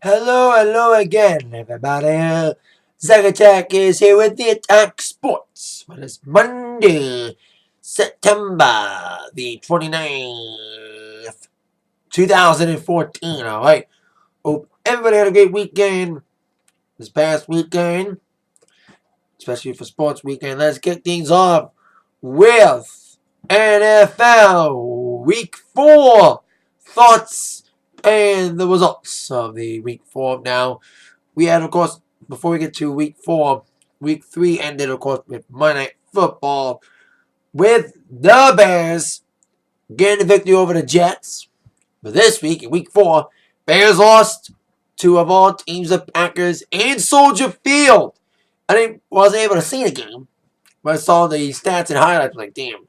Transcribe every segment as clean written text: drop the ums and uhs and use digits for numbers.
Hello again, everybody. Attack is here with the Atak Sports. It is Monday, September the 29th, 2014. Alright. Hope everybody had a great weekend this past weekend, especially for sports weekend. Let's kick things off with NFL Week 4 thoughts and the results of the Week 4. Now, we had, of course, before we get to Week 4, Week 3 ended, of course, with Monday Night Football with the Bears getting the victory over the Jets. But this week, in Week 4, Bears lost to, of all teams, the Packers and Soldier Field. Wasn't able to see the game, but I saw the stats and highlights. I'm like, damn,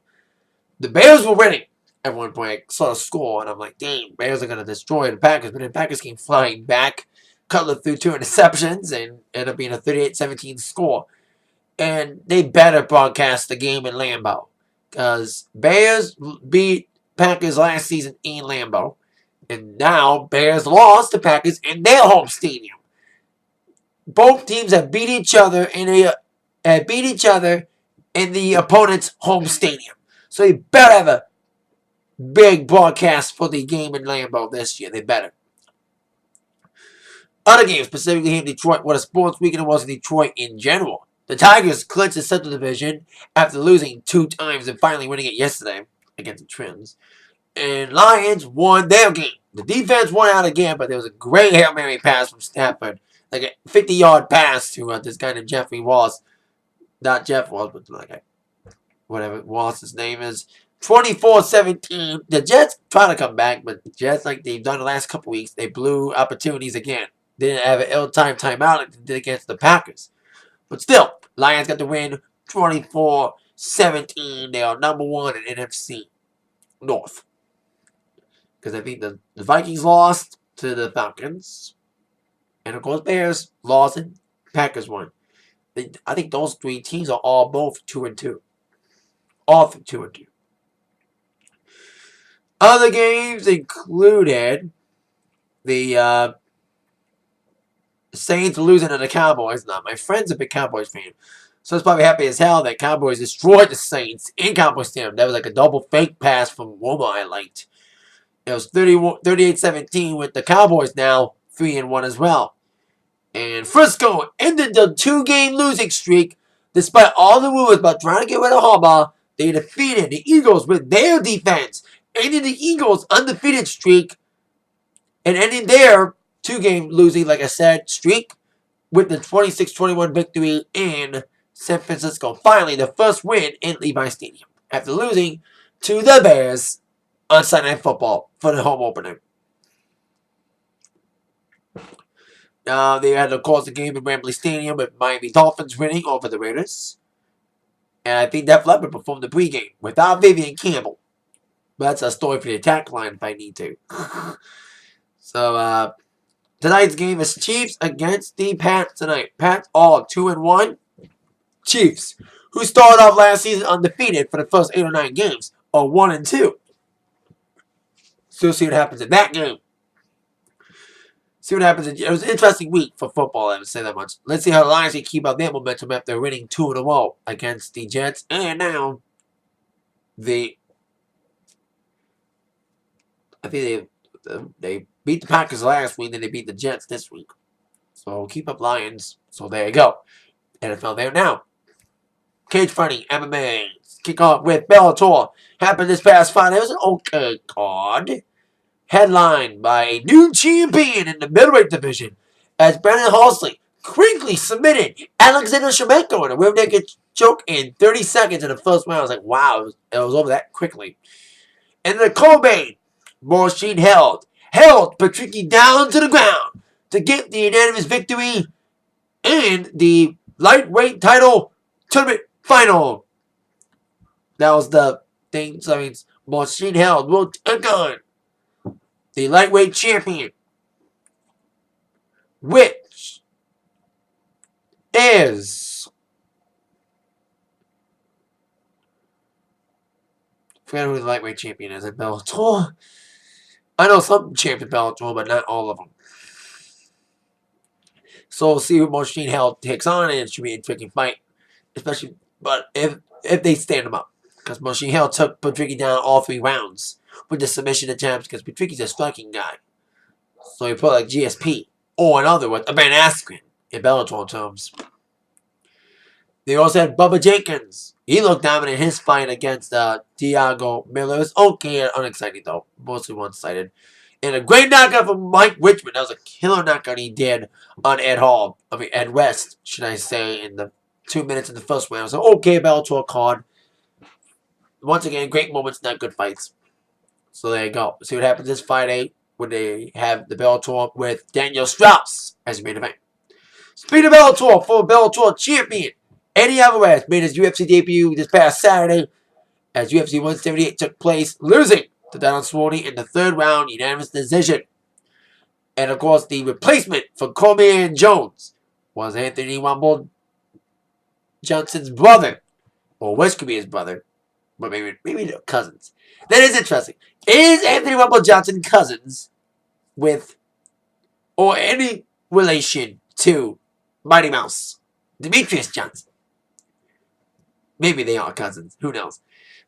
the Bears were winning. At one point, I saw the score, and I'm like, damn, Bears are going to destroy the Packers. But the Packers came flying back. Cutler threw 2 interceptions and ended up being a 38-17 score. And they better broadcast the game in Lambeau. Because Bears beat Packers last season in Lambeau. And now Bears lost to Packers in their home stadium. Both teams have beat each other in the opponent's home stadium. So you better have a big broadcast for the game in Lambeau this year. They better. Other games, specifically here in Detroit, what a sports weekend it was in Detroit in general. The Tigers clinched the Central Division after losing 2 times and finally winning it yesterday against the Trims. And Lions won their game. The defense won out again, but there was a great Hail Mary pass from Stafford. Like a 50-yard pass to this guy named Jeffrey Wallace. Not Jeff Wallace, but like whatever Wallace's name is. 24-17. The Jets trying to come back, but the Jets, like they've done the last couple weeks, they blew opportunities again. They didn't have an ill-timed timeout like they did against the Packers. But still, Lions got the win 24-17. They are number 1 in NFC North. Because I think the Vikings lost to the Falcons. And of course, Bears lost and Packers won. I think those 3 teams are all both 2-2. All 2-2. Other games included the Saints losing to the Cowboys. Now, my friend's a big Cowboys fan, so he's probably happy as hell that Cowboys destroyed the Saints in Cowboys Stadium. That was like a double fake pass from Woma I liked. It was 38-17 with the Cowboys now 3-1 as well. And Frisco ended the 2-game losing streak despite all the rumors about trying to get rid of Harbaugh. They defeated the Eagles with their defense, ending the Eagles' undefeated streak and ending their 2-game losing, like I said, streak with the 26-21 victory in San Francisco. Finally, the first win in Levi Stadium after losing to the Bears on Sunday Night Football for the home opener. They had, of course, the game in Wembley Stadium with Miami Dolphins winning over the Raiders. And I think Def Leppard performed the pregame without Vivian Campbell. But that's a story for the attack line if I need to. So, tonight's game is Chiefs against the Pats tonight. Pats all 2-1. Chiefs, who started off last season undefeated for the first 8 or 9 games, are 1-2. So, see what happens in that game. See what happens. It was an interesting week for football, I would say that much. Let's see how the Lions can keep up their momentum after winning 2 in a row against the Jets. And now, I think they beat the Packers last week, then they beat the Jets this week. So keep up Lions. So there you go. NFL there now. Cage fighting, MMA. Kick off with Bellator. Happened this past Friday. It was an okay card. Headlined by a new champion in the middleweight division as Brandon Halsley quickly submitted Alexander Shlemenko in a rear naked choke in 30 seconds in the first round. I was like, wow, it was over that quickly. And the co-main, Machine held Patricky down to the ground to get the unanimous victory and the lightweight title tournament final. That was the thing. So that means Machine held will take on the lightweight champion, which is, I forget who the lightweight champion is at Bellator. I know some champion Bellator, but not all of them. So we'll see who Machine Hell takes on, and it should be a tricky fight. Especially, but if they stand him up. Because Machine Hell took Patricky down all 3 rounds with the submission attempts, because Patricky's a striking guy. So he put like GSP, or in other words, a Ben Askren in Bellator terms. They also had Bubba Jenkins. He looked dominant in his fight against Diego Miller. It was okay and unexciting, though. Mostly one-sided. And a great knockout from Mike Richmond. That was a killer knockout he did on Ed West, should I say, in the 2 minutes in the first round. So, okay, Bellator card. Once again, great moments, not good fights. So, there you go. See what happens this Friday when they have the Bellator with Daniel Strauss as main event. Speaking of Bellator, former Bellator champion Eddie Alvarez made his UFC debut this past Saturday as UFC 178 took place, losing to Donald Cerrone in the 3rd round unanimous decision. And of course, the replacement for Cormier Jones was Anthony Rumble Johnson's brother, or West Korea's brother, but maybe they're cousins. That is interesting. Is Anthony Rumble Johnson cousins with or any relation to Mighty Mouse Demetrius Johnson? Maybe they are cousins. Who knows?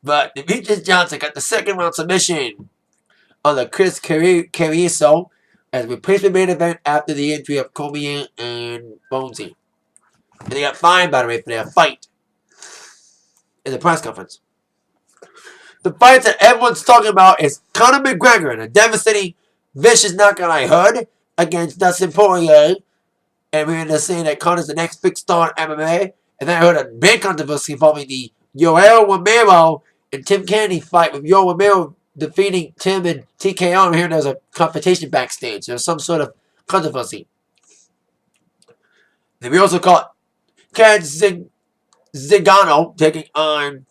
But Demetrius Johnson got the 2nd round submission on the Chris Carrizo as a replacement main event after the injury of Cormier and Bonesy. And they got fined, by the way, for their fight in the press conference. The fight that everyone's talking about is Conor McGregor in a devastating, vicious knockout I heard against Dustin Poirier. And we're just saying that Conor's the next big star in MMA. And then I heard a big controversy involving the Yoel Romero and Tim Kennedy fight, with Yoel Romero defeating Tim and TKO. I'm hearing there's a confrontation backstage. There's some sort of controversy. Then we also caught Ken Zingano taking on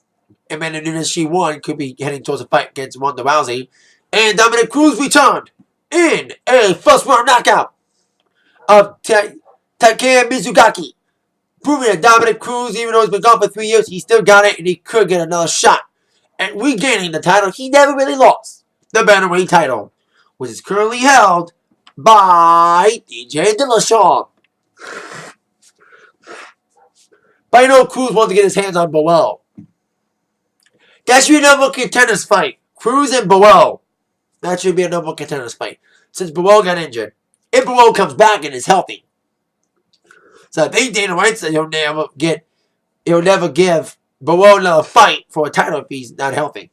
Amanda Nunes. She won. Could be heading towards a fight against Ronda Rousey. And Dominic Cruz returned in a 1st round knockout of Takeya Mizugaki. Proving that Dominic Cruz, even though he's been gone for 3 years, he still got it and he could get another shot at regaining the title he never really lost, the bantamweight title, which is currently held by DJ Dillashaw. But I know Cruz wants to get his hands on Boel. That should be a number one contenders fight. Cruz and Boel. That should be a number one contenders fight. Since Boel got injured. If Boel comes back and is healthy. So I think Dana White said he'll never give Boel another fight for a title if he's not healthy.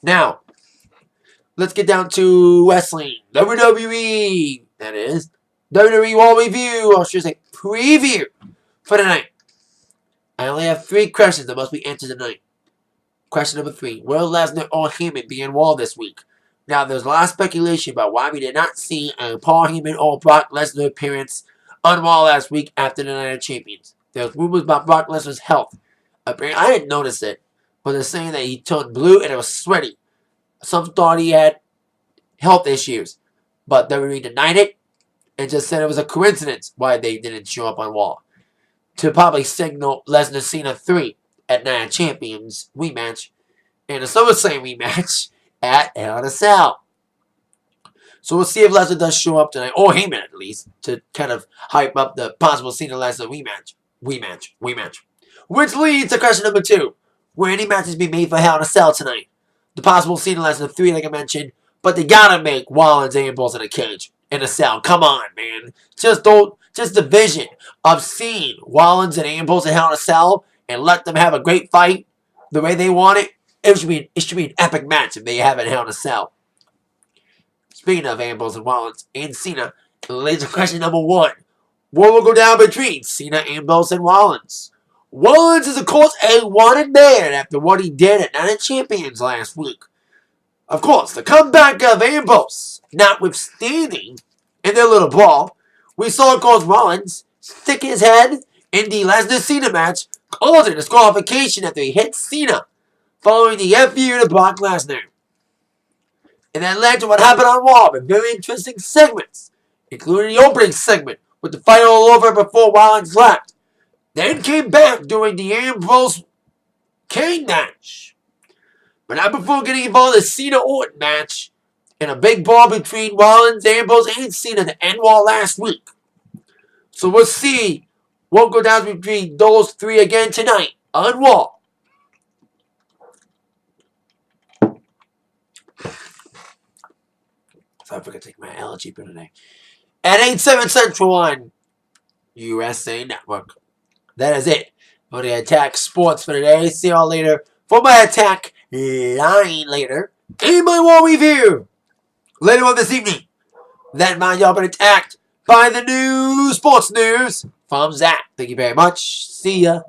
Now, let's get down to wrestling. WWE, that is. WWE Raw review, or should I say preview, for tonight. I only have 3 questions that must be answered tonight. Question number 3. Will Lesnar or Heyman be in Raw this week? Now, there's a lot of speculation about why we did not see a Paul Heyman or Brock Lesnar appearance on Raw last week after the Night of Champions. There's rumors about Brock Lesnar's health. Apparently, I didn't notice it, but they're saying that he turned blue and it was sweaty. Some thought he had health issues, but WWE denied it and just said it was a coincidence why they didn't show up on Raw. To probably signal Lesnar Cena 3 at Night of Champions rematch and a SummerSlam rematch at Hell in a Cell. So we'll see if Lesnar does show up tonight, or Heyman at least, to kind of hype up the possible Cena Lesnar rematch. Which leads to question number 2. Will any matches be made for Hell in a Cell tonight? The possible Cena Lesnar 3, like I mentioned, but they gotta make Rollins and Ambrose in a cage, in a cell. Come on, man. Just the vision of seeing Rollins and Ambrose in Hell in a Cell and let them have a great fight the way they want it. It should be an epic match if they have it in Hell in a Cell. Speaking of Ambrose and Rollins and Cena, leads to question number 1. What will go down between Cena, Ambrose, and Rollins? Rollins is, of course, a wanted man after what he did at Night of Champions last week. Of course, the comeback of Ambrose, notwithstanding, in their little brawl, we saw, of course, Rollins stick his head in the Lesnar-Cena match, causing disqualification after he hit Cena, following the FU to Brock Lesnar. And that led to what happened on Raw with very interesting segments, including the opening segment with the fight all over before Rollins left. Then came back during the Ambrose Kane match. But not before getting involved in the Cena-Orton match in a big brawl between Rollins, Ambrose, and Cena to end Raw last week. So we'll see what goes down between those three again tonight on Raw. So I forgot to take my allergy pill today. At 8/7 Central on USA Network. That is it for the Atak Sports for today. See y'all later for my Attack line later in my War review later on this evening. That man, y'all been attacked by the new sports news from Zach. Thank you very much. See ya.